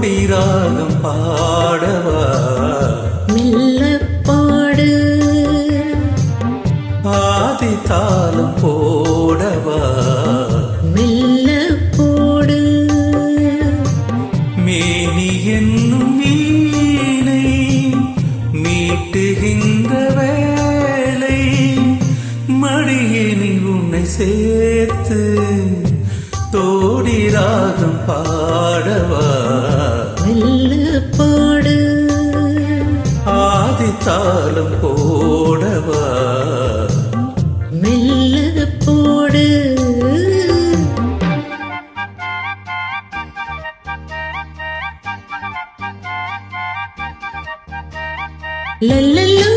தோடி ராகம் பாடவா மெல்ல பாடு ஆதி தாளம் போடவா மெல்ல போடு மேனி என்னும் வீணை மீட்டுகின்ற வேளை மடியினில் உன்னை சேர்த்து தோடி ராகம் பாடவா மெல்ல பாடு ஆதி தாளம் போடவா மெல்ல போடு லல்லலா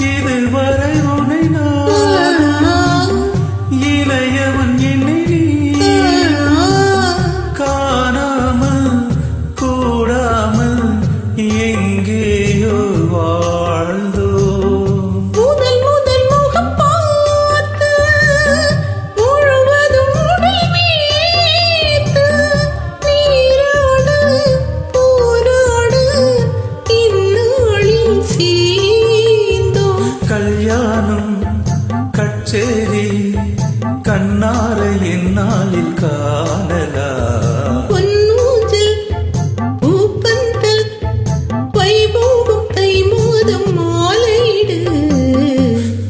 இதுவரை உன்னை நான் இளையவன் என்னை காணாமல் கூடாமல் எங்கேயோ வாழ்ந்தோ முதல் முதல் முகம் பார்த்து முழுவதும் உடல் மீத்து நீராடு போராடு இந்நாளில் சேர்ந்தோ கல்யாணம் கச்சேரி கண்ணார என்னாலில் காணலா பொன்னூஞ்சல் பூப்பந்தல் வைபோகம் தை மாதம் மாலையிடு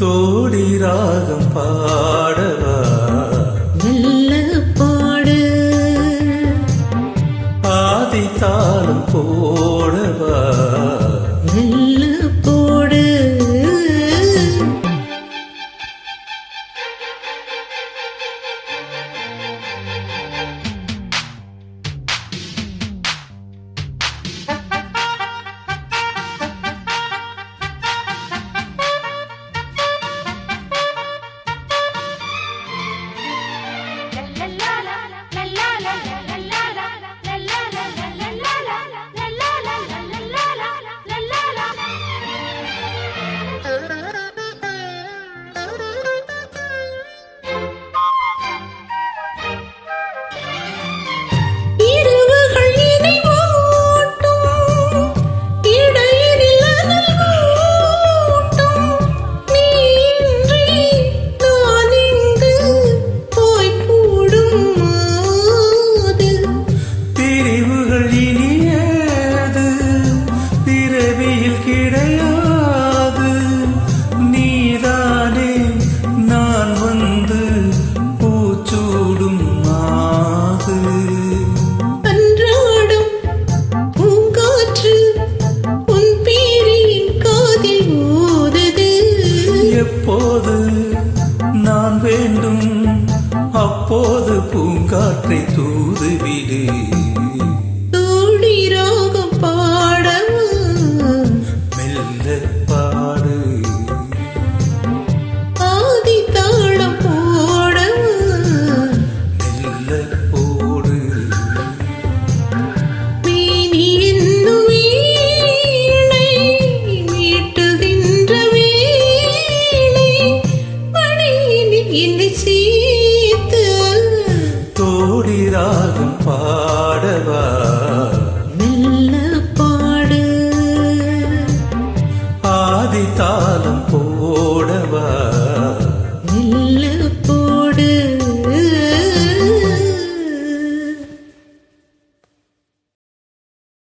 தோடி ராகம் பாடவா மெல்ல பாடு ஆதி தாளம் போடவா மெல்ல போடு இரவுகள் நினைவூட்டும் இடையினில் அனல் மூட்டும் நீயின்றி நான் இங்கு போய் கூடும் மாது பிரிவுகள் இனியது பிறவியில் கிடையாது நீதானே நான் வந்து பூச்சூடும் மாது அன்றாடம் பூங்காற்று உன் பேரின் காதில் ஊதுது எப்போது நான் வேண்டும் அப்போது பூங்காற்றை தூதுவிடு தோடி ராகம் பாடவா மெல்ல பாடு ஆதி தாளம் போடவா மெல்ல போடு மேனி என்னும் வீணை மீட்டுகின்ற வேளை மடியினில் என்னை சேர்த்து தோடி ராகம் பாடவா மெல்ல பாடு ஆதி தாளம் போ